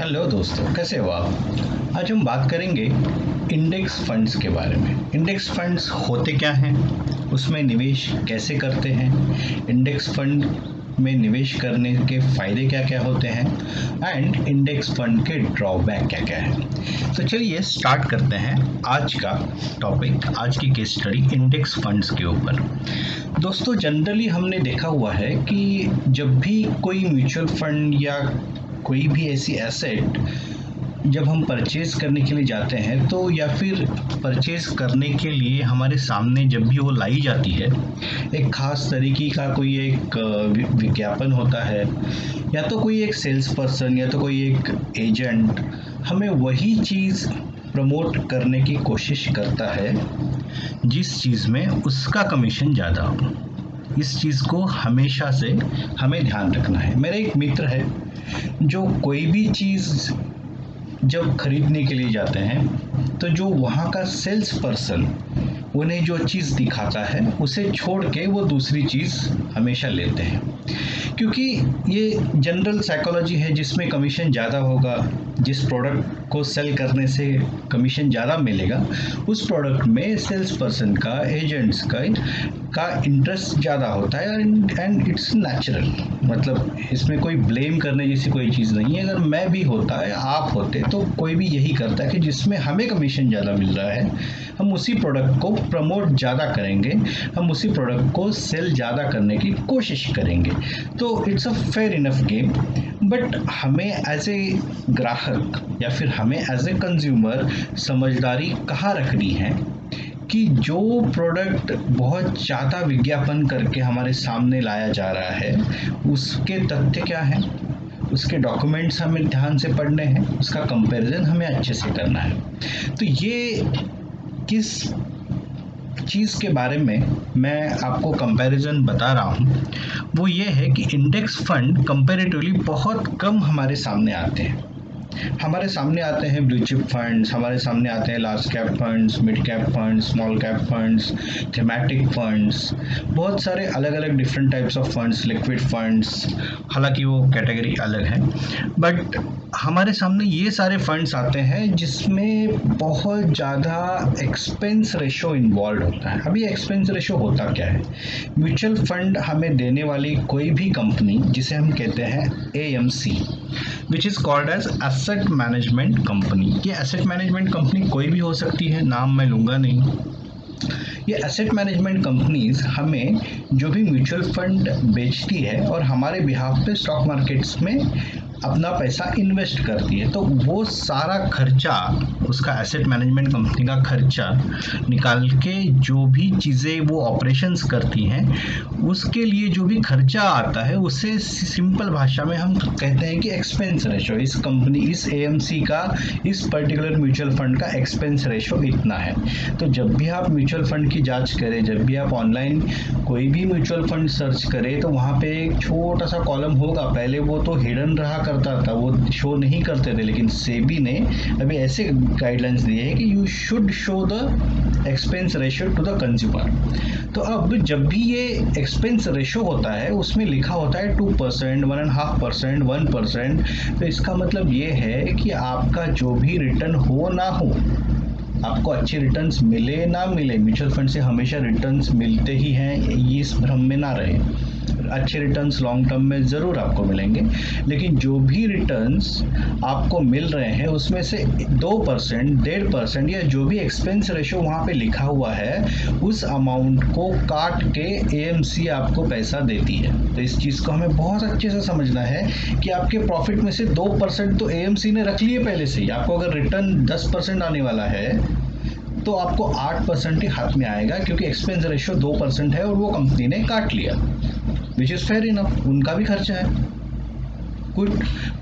Hello दोस्तों, कैसे हो आप। आज हम बात करेंगे इंडेक्स फंड्स के बारे में। इंडेक्स फंड्स होते क्या हैं, उसमें निवेश कैसे करते हैं, इंडेक्स फंड में निवेश करने के फ़ायदे क्या क्या होते हैं एंड इंडेक्स फंड के ड्रॉबैक क्या क्या है। तो चलिए स्टार्ट करते हैं आज का टॉपिक, आज की केस स्टडी इंडेक्स फंड्स के ऊपर। दोस्तों, जनरली हमने देखा हुआ है कि जब भी कोई म्यूचुअल फंड या कोई भी ऐसी एसेट जब हम परचेज करने के लिए जाते हैं तो या फिर परचेज करने के लिए हमारे सामने जब भी वो लाई जाती है, एक ख़ास तरीके का कोई एक विज्ञापन होता है, या तो कोई एक सेल्स पर्सन या तो कोई एक एजेंट हमें वही चीज़ प्रमोट करने की कोशिश करता है जिस चीज़ में उसका कमीशन ज़्यादा हो। इस चीज़ को हमेशा से हमें ध्यान रखना है। मेरा एक मित्र है जो कोई भी चीज़ जब खरीदने के लिए जाते हैं तो जो वहाँ का सेल्स पर्सन उन्हें जो चीज़ दिखाता है उसे छोड़ के वो दूसरी चीज़ हमेशा लेते हैं, क्योंकि ये जनरल साइकोलॉजी है जिसमें कमीशन ज़्यादा होगा। जिस प्रोडक्ट को सेल करने से कमीशन ज़्यादा मिलेगा उस प्रोडक्ट में सेल्स पर्सन का, एजेंट्स का इंटरेस्ट ज़्यादा होता है एंड इट्स नेचुरल। मतलब इसमें कोई ब्लेम करने जैसी कोई चीज़ नहीं है। अगर मैं भी होता है, आप होते, तो कोई भी यही करता है कि जिसमें हमें कमीशन ज़्यादा मिल रहा है हम उसी प्रोडक्ट को प्रमोट ज़्यादा करेंगे, हम उसी प्रोडक्ट को सेल ज़्यादा करने की कोशिश करेंगे। तो it's a fair enough game. But हमें एज ए ग्राहक या फिर हमें एज ए कंज्यूमर समझदारी कहाँ रखनी है कि जो प्रोडक्ट बहुत ज़्यादा विज्ञापन करके हमारे सामने लाया जा रहा है उसके तथ्य क्या हैं, उसके डॉक्यूमेंट्स हमें ध्यान से पढ़ने हैं, उसका कंपैरिजन हमें अच्छे से करना है। तो ये किस चीज़ के बारे में मैं आपको कंपैरिजन बता रहा हूँ वो ये है कि इंडेक्स फंड कंपैरेटिवली बहुत कम हमारे सामने आते हैं। हमारे सामने आते हैं ब्लू चिप फंड्स, हमारे सामने आते हैं large cap funds, mid cap funds, small cap funds, thematic funds, बहुत सारे अलग अलग different types of funds, liquid funds, हालांकि वो कैटेगरी अलग है। बट हमारे सामने ये सारे फंड्स आते हैं जिसमें बहुत ज़्यादा एक्सपेंस रेशो इन्वॉल्व होता है। अभी एक्सपेंस रेशो होता क्या है? म्यूचुअल फंड हमें देने वाली कोई भी कंपनी जिसे हम कहते हैं AMC, which is called as asset management company. ये एसेट मैनेजमेंट कंपनी कोई भी हो सकती है, नाम मैं लूँगा नहीं। ये एसेट मैनेजमेंट कंपनीज हमें जो भी म्यूचुअल फंड बेचती है और हमारे बिहाफ पे स्टॉक मार्केट्स में अपना पैसा इन्वेस्ट करती है, तो वो सारा खर्चा, उसका एसेट मैनेजमेंट कंपनी का खर्चा निकाल के जो भी चीज़ें वो ऑपरेशंस करती हैं उसके लिए जो भी खर्चा आता है उसे सिंपल भाषा में हम कहते हैं कि एक्सपेंस रेशो। इस कंपनी, इस AMC का, इस पर्टिकुलर म्यूचुअल फंड का एक्सपेंस रेशो इतना है। तो जब भी आप म्यूचुअल फंड की जांच करें, जब भी आप ऑनलाइन कोई भी म्यूचुअल फंड सर्च करें तो वहाँ पे एक छोटा सा कॉलम होगा। पहले वो तो हिडन रहा करता था, वो शो नहीं करते थे, लेकिन सेबी ने अभी ऐसे गाइडलाइंस दिए हैं कि you should show the expense ratio two the consumer. तो अब जब भी ये एक्सपेंस रेशियो होता है उसमें लिखा होता है 2%, 1.5%, 1%। तो इसका मतलब ये है कि आपका जो भी रिटर्न हो ना हो, आपको अच्छे रिटर्न्स मिले ना मिले, म्यूचुअल फंड से हमेशा रिटर्न्स मिलते ही हैं, ये इस भ्रम में ना रहे। अच्छे रिटर्न्स लॉन्ग टर्म में ज़रूर आपको मिलेंगे, लेकिन जो भी रिटर्न्स आपको मिल रहे हैं उसमें से 2%, 1.5% या जो भी एक्सपेंस रेशो वहाँ पे लिखा हुआ है उस अमाउंट को काट के AMC आपको पैसा देती है। तो इस चीज़ को हमें बहुत अच्छे से समझना है कि आपके प्रॉफिट में से 2% तो AMC ने रख लिए पहले से ही। आपको अगर रिटर्न 10% आने वाला है तो आपको 8% ही हाथ में आएगा, क्योंकि एक्सपेंस रेशो 2% है और वो कंपनी ने काट लिया, विच इज़ फेयर इनफ, उनका भी खर्चा है, गुड।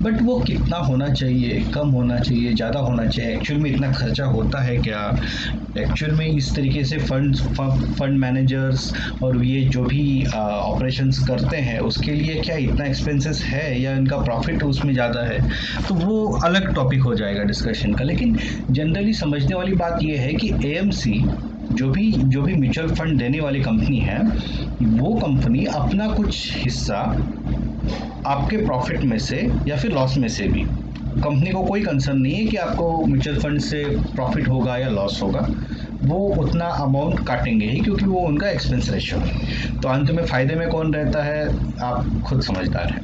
बट वो कितना होना चाहिए, कम होना चाहिए, ज़्यादा होना चाहिए, एक्चुअल में इतना खर्चा होता है क्या? एक्चुअल में इस तरीके से फंड मैनेजर्स और ये जो भी ऑपरेशंस करते हैं उसके लिए क्या इतना एक्सपेंसेस है या इनका प्रॉफिट उसमें ज़्यादा है? तो वो अलग टॉपिक हो जाएगा डिस्कशन का। लेकिन जनरली समझने वाली बात ये है कि AMC जो भी म्यूचुअल फंड देने वाली कंपनी है, वो कंपनी अपना कुछ हिस्सा आपके प्रॉफिट में से या फिर लॉस में से भी कंपनी को कोई कंसर्न नहीं है कि आपको म्यूचुअल फंड से प्रॉफिट होगा या लॉस होगा, वो उतना अमाउंट काटेंगे ही क्योंकि वो उनका एक्सपेंस रेशियो है। तो अंत में फ़ायदे में कौन रहता है, आप खुद समझदार हैं।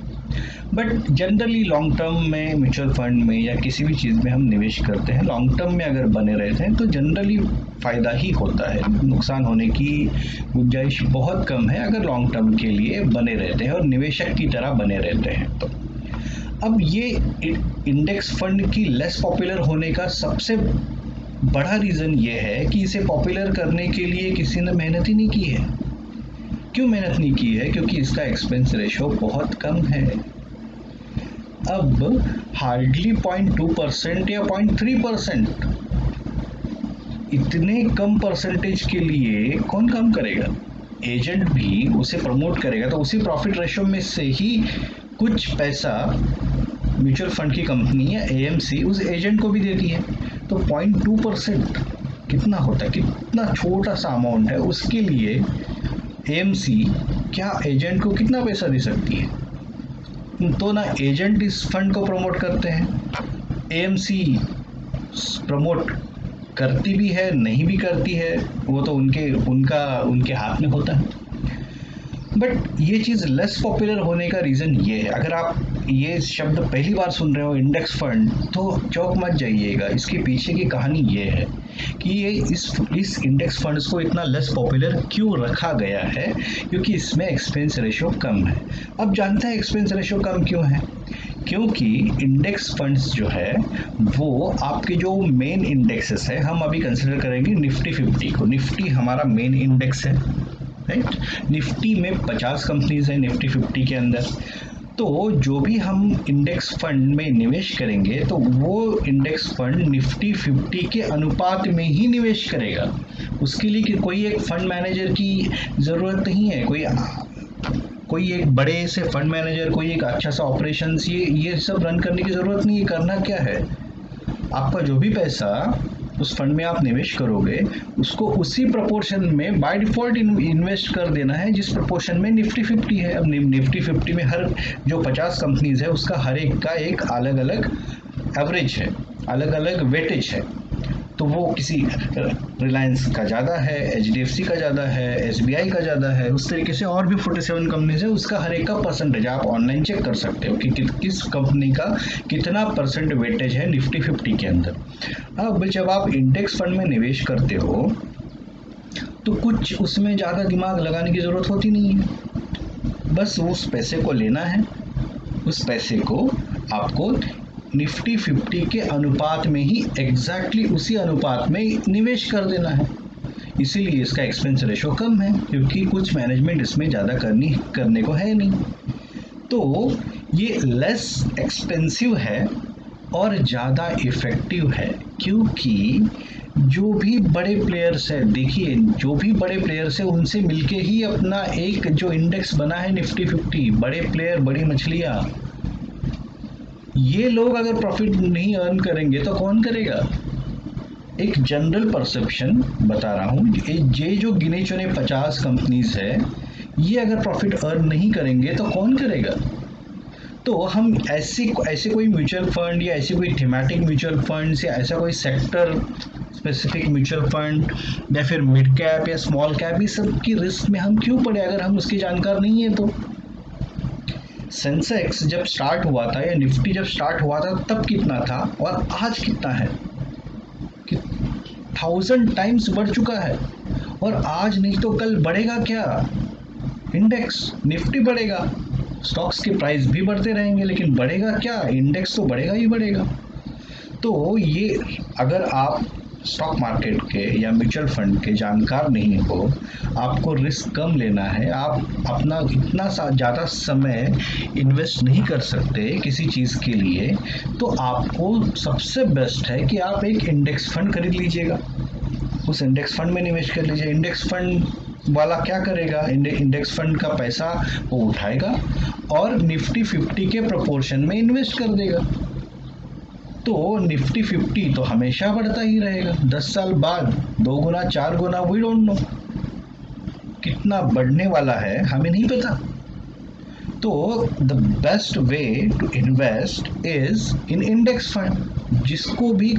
बट जनरली लॉन्ग टर्म में म्यूचुअल फंड में या किसी भी चीज़ में हम निवेश करते हैं, लॉन्ग टर्म में अगर बने रहते हैं तो जनरली फ़ायदा ही होता है, नुकसान होने की गुंजाइश बहुत कम है अगर लॉन्ग टर्म के लिए बने रहते हैं और निवेशक की तरह बने रहते हैं। तो अब ये इंडेक्स फंड की लेस पॉपुलर होने का सबसे बड़ा रीज़न ये है कि इसे पॉपुलर करने के लिए किसी ने मेहनत ही नहीं की है। क्यों मेहनत नहीं की है? क्योंकि इसका एक्सपेंस रेशो बहुत कम है। अब हार्डली 0.2% या 0.3%, इतने कम परसेंटेज के लिए कौन काम करेगा? एजेंट भी उसे प्रमोट करेगा तो उसी प्रॉफिट रेशो में से ही कुछ पैसा म्यूचुअल फंड की कंपनी या एएमसी उस एजेंट को भी देती है। तो 0.2% कितना होता है, कितना छोटा सा अमाउंट है, उसके लिए एएमसी क्या एजेंट को कितना पैसा दे सकती है? तो ना एजेंट इस फंड को प्रमोट करते हैं, एएमसी प्रमोट करती भी है नहीं भी करती है, वो तो उनके हाथ में होता है। बट ये चीज़ लेस पॉपुलर होने का रीज़न ये है। अगर आप ये शब्द पहली बार सुन रहे हो इंडेक्स फंड, तो चौंक मत जाइएगा। इसके पीछे की कहानी ये है कि ये इस इंडेक्स फंड्स को इतना लेस पॉपुलर क्यों रखा गया है, क्योंकि इसमें एक्सपेंस रेशो कम है। अब जानते हैं एक्सपेंस रेशो कम क्यों है? क्योंकि इंडेक्स फंड्स जो है वो आपके जो मेन इंडेक्सेस है, हम अभी कंसिडर करेंगे निफ्टी 50 को। निफ्टी हमारा मेन इंडेक्स है, राइट? निफ्टी में 50 कंपनीज हैं निफ्टी 50 के अंदर। तो जो भी हम इंडेक्स फंड में निवेश करेंगे तो वो इंडेक्स फंड निफ्टी 50 के अनुपात में ही निवेश करेगा। उसके लिए कि कोई एक फंड मैनेजर की ज़रूरत नहीं है, कोई एक बड़े से फंड मैनेजर, कोई एक अच्छा सा ऑपरेशंस, ये सब रन करने की ज़रूरत नहीं है। करना क्या है, आपका जो भी पैसा उस फंड में आप निवेश करोगे उसको उसी प्रोपोर्शन में बाय डिफ़ॉल्ट इन्वेस्ट कर देना है जिस प्रोपोर्शन में निफ्टी 50 है। अब निफ्टी 50 में हर जो 50 कंपनीज है उसका हर एक का एक अलग अलग एवरेज है, अलग अलग वेटेज है। तो वो किसी रिलायंस का ज़्यादा है, एचडीएफसी का ज़्यादा है, एसबीआई का ज़्यादा है, उस तरीके से और भी 47 कंपनीज है, उसका हर एक का परसेंटेज आप ऑनलाइन चेक कर सकते हो कि किस कंपनी का कितना परसेंट वेटेज है निफ्टी 50 के अंदर। अब जब आप इंडेक्स फंड में निवेश करते हो तो कुछ उसमें ज़्यादा दिमाग लगाने की ज़रूरत होती नहीं है। बस उस पैसे को लेना है, उस पैसे को आपको निफ्टी 50 के अनुपात में ही एग्जैक्टली उसी अनुपात में निवेश कर देना है। इसीलिए इसका एक्सपेंस रेशो कम है, क्योंकि कुछ मैनेजमेंट इसमें ज़्यादा करने को है नहीं। तो ये लेस एक्सपेंसिव है और ज़्यादा इफ़ेक्टिव है, क्योंकि जो भी बड़े प्लेयर्स हैं, देखिए जो भी बड़े प्लेयर्स हैं उनसे मिलके ही अपना एक जो इंडेक्स बना है निफ्टी 50, बड़े प्लेयर, बड़ी मछलियाँ, ये लोग अगर प्रॉफिट नहीं अर्न करेंगे तो कौन करेगा? एक जनरल परसेप्शन बता रहा हूँ, ये जो गिने चुने 50 कंपनीज है, ये अगर प्रॉफिट अर्न नहीं करेंगे तो कौन करेगा? तो हम ऐसे कोई म्यूचुअल फंड या ऐसी कोई थीमेटिक म्यूचुअल फंड्स या ऐसा कोई सेक्टर स्पेसिफिक म्यूचुअल फंड या फिर मिड कैप या स्मॉल कैप, इस सब की रिस्क में हम क्यों पड़े अगर हम उसकी जानकार नहीं है? तो सेंसेक्स जब स्टार्ट हुआ था या निफ्टी जब स्टार्ट हुआ था तब कितना था और आज कितना है? 1000 टाइम्स बढ़ चुका है। और आज नहीं तो कल बढ़ेगा क्या? इंडेक्स निफ्टी बढ़ेगा, स्टॉक्स के प्राइस भी बढ़ते रहेंगे, लेकिन बढ़ेगा क्या? इंडेक्स तो बढ़ेगा ही बढ़ेगा। तो ये अगर आप स्टॉक मार्केट के या म्यूचुअल फंड के जानकार नहीं हो, आपको रिस्क कम लेना है, आप अपना इतना ज़्यादा समय इन्वेस्ट नहीं कर सकते किसी चीज़ के लिए, तो आपको सबसे बेस्ट है कि आप एक इंडेक्स फंड खरीद लीजिएगा, उस इंडेक्स फंड में निवेश कर लीजिए। इंडेक्स फंड वाला क्या करेगा? इंडेक्स फंड का पैसा वो उठाएगा और निफ्टी 50 के प्रोपोर्शन में इन्वेस्ट कर देगा। तो निफ्टी 50 तो हमेशा बढ़ता ही रहेगा, 10 साल बाद 2 गुना 4 गुना, वी डोंट नो कितना बढ़ने वाला है, हमें नहीं पता। तो the best way to invest is in index fund, जिसको भी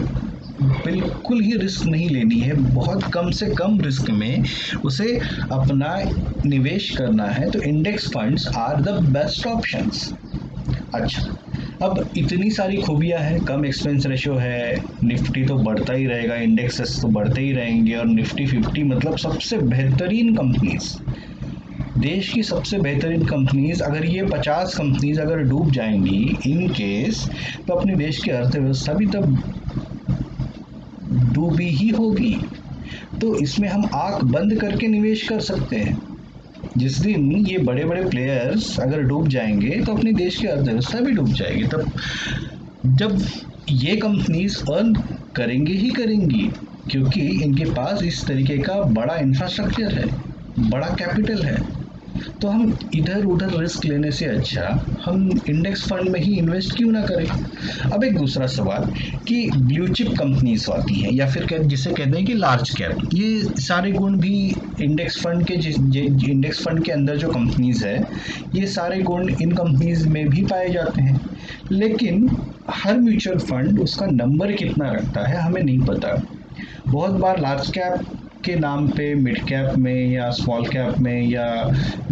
बिल्कुल ही रिस्क नहीं लेनी है, बहुत कम से कम रिस्क में उसे अपना निवेश करना है, तो index funds are the best options. अच्छा, अब इतनी सारी खूबियां हैं, कम एक्सपेंस रेशो है, निफ्टी तो बढ़ता ही रहेगा, इंडेक्सेस तो बढ़ते ही रहेंगे, और निफ्टी 50 मतलब सबसे बेहतरीन कंपनीज, देश की सबसे बेहतरीन कंपनीज, अगर ये 50 कंपनीज अगर डूब जाएंगी इन केस, तो अपने देश की अर्थव्यवस्था भी तब डूबी ही होगी। तो इसमें हम आंख बंद करके निवेश कर सकते हैं। जिस दिन ये बड़े बड़े प्लेयर्स अगर डूब जाएंगे तो अपने देश की अर्थव्यवस्था भी डूब जाएगी। तब जब ये कंपनीज अर्न करेंगे ही करेंगी, क्योंकि इनके पास इस तरीके का बड़ा इंफ्रास्ट्रक्चर है, बड़ा कैपिटल है। तो हम इधर उधर रिस्क लेने से अच्छा हम इंडेक्स फंड में ही इन्वेस्ट क्यों ना करें। अब एक दूसरा सवाल कि ब्लू चिप कंपनीज आती हैं, या फिर जिसे कहते हैं कि लार्ज कैप, ये सारे गुण भी इंडेक्स फंड के इंडेक्स फंड के अंदर जो कंपनीज है, ये सारे गुण इन कंपनीज में भी पाए जाते हैं। लेकिन हर म्यूचुअल फंड उसका नंबर कितना रखता है हमें नहीं पता। बहुत बार लार्ज कैप के नाम पे मिड कैप में या स्मॉल कैप में या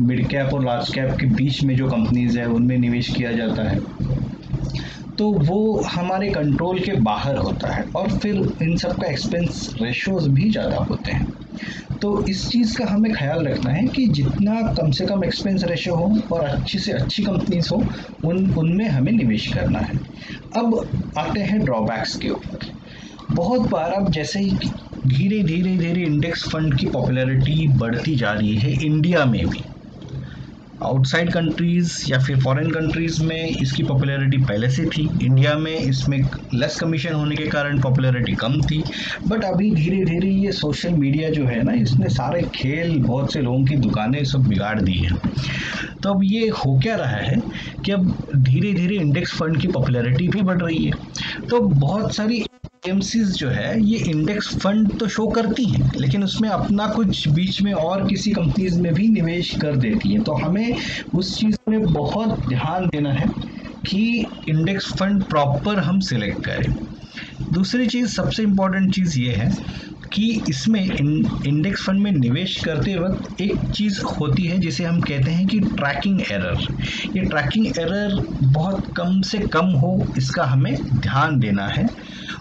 मिड कैप और लार्ज कैप के बीच में जो कंपनीज है उनमें निवेश किया जाता है, तो वो हमारे कंट्रोल के बाहर होता है, और फिर इन सब का एक्सपेंस रेशोज भी ज़्यादा होते हैं। तो इस चीज़ का हमें ख्याल रखना है कि जितना कम से कम एक्सपेंस रेशो हो और अच्छी से अच्छी कंपनीज हो, उनमें हमें निवेश करना है। अब आते हैं ड्रॉबैक्स के ऊपर। बहुत बार अब जैसे ही धीरे धीरे धीरे इंडेक्स फंड की पॉपुलैरिटी बढ़ती जा रही है इंडिया में भी, आउटसाइड कंट्रीज या फिर फॉरेन कंट्रीज में इसकी पॉपुलैरिटी पहले से थी, इंडिया में इसमें लेस कमीशन होने के कारण पॉपुलैरिटी कम थी, बट अभी धीरे धीरे ये सोशल मीडिया जो है ना, इसने सारे खेल, बहुत से लोगों की दुकानें सब बिगाड़ दी है। तो अब ये हो क्या रहा है कि अब धीरे धीरे इंडेक्स फंड की पॉपुलैरिटी भी बढ़ रही है, तो बहुत सारी एएमसीज जो है ये इंडेक्स फंड तो शो करती हैं, लेकिन उसमें अपना कुछ बीच में और किसी कंपनीज में भी निवेश कर देती हैं। तो हमें उस चीज़ में बहुत ध्यान देना है कि इंडेक्स फंड प्रॉपर हम सिलेक्ट करें। दूसरी चीज़, सबसे इम्पोर्टेंट चीज़ ये है कि इसमें इंडेक्स फंड में निवेश करते वक्त एक चीज़ होती है जिसे हम कहते हैं कि ट्रैकिंग एरर। ये ट्रैकिंग एरर बहुत कम से कम हो, इसका हमें ध्यान देना है।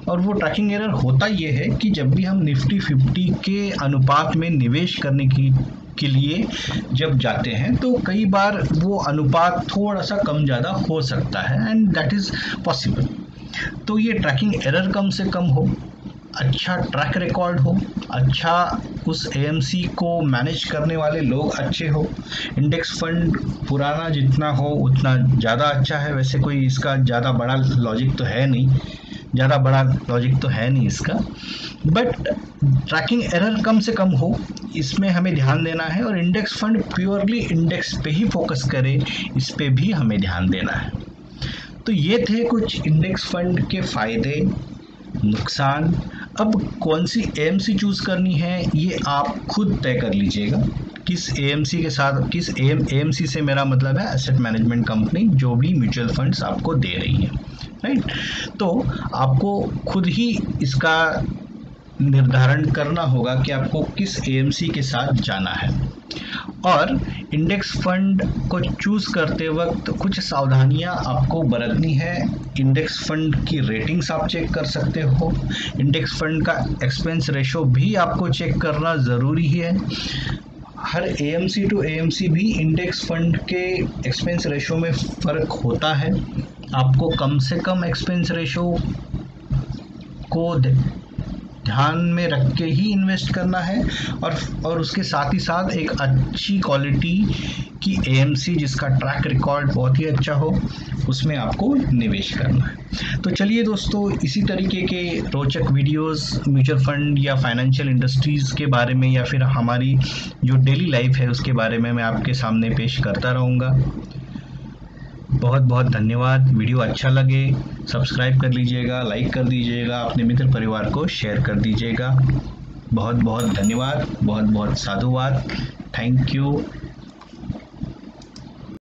और वो ट्रैकिंग एरर होता ये है कि जब भी हम निफ्टी 50 के अनुपात में निवेश करने के लिए जब जाते हैं, तो कई बार वो अनुपात थोड़ा सा कम ज़्यादा हो सकता है, एंड दैट इज़ पॉसिबल। तो ये ट्रैकिंग एरर कम से कम हो, अच्छा ट्रैक रिकॉर्ड हो, अच्छा उस एएमसी को मैनेज करने वाले लोग अच्छे हो, इंडेक्स फंड पुराना जितना हो उतना ज़्यादा अच्छा है। वैसे कोई इसका ज़्यादा बड़ा लॉजिक तो है नहीं, इसका, बट ट्रैकिंग एरर कम से कम हो, इसमें हमें ध्यान देना है। और इंडेक्स फंड प्योरली इंडेक्स पे ही फोकस करे, इस पे भी हमें ध्यान देना है। तो ये थे कुछ इंडेक्स फंड के फायदे, नुकसान। अब कौन सी एएमसी चूज करनी है ये आप खुद तय कर लीजिएगा, किस एएमसी के साथ, किस एएमसी से मेरा मतलब है एसेट मैनेजमेंट कंपनी जो भी म्यूचुअल फंड्स आपको दे रही है, राइट। तो आपको खुद ही इसका निर्धारण करना होगा कि आपको किस एएमसी के साथ जाना है। और इंडेक्स फंड को चूज करते वक्त कुछ सावधानियां आपको बरतनी है। इंडेक्स फंड की रेटिंग्स आप चेक कर सकते हो, इंडेक्स फंड का एक्सपेंस रेशो भी आपको चेक करना ज़रूरी है। हर एएमसी टू एएमसी भी इंडेक्स फंड के एक्सपेंस रेशो में फ़र्क होता है। आपको कम से कम एक्सपेंस रेशो को ध्यान में रख के ही इन्वेस्ट करना है, और उसके साथ ही साथ एक अच्छी क्वालिटी की एएमसी जिसका ट्रैक रिकॉर्ड बहुत ही अच्छा हो, उसमें आपको निवेश करना है। तो चलिए दोस्तों, इसी तरीके के रोचक वीडियोस म्यूचुअल फंड या फाइनेंशियल इंडस्ट्रीज़ के बारे में या फिर हमारी जो डेली लाइफ है उसके बारे में मैं आपके सामने पेश करता रहूँगा। बहुत बहुत धन्यवाद। वीडियो अच्छा लगे सब्सक्राइब कर लीजिएगा, लाइक कर दीजिएगा, अपने मित्र परिवार को शेयर कर दीजिएगा। बहुत बहुत धन्यवाद, बहुत बहुत साधुवाद। Thank you.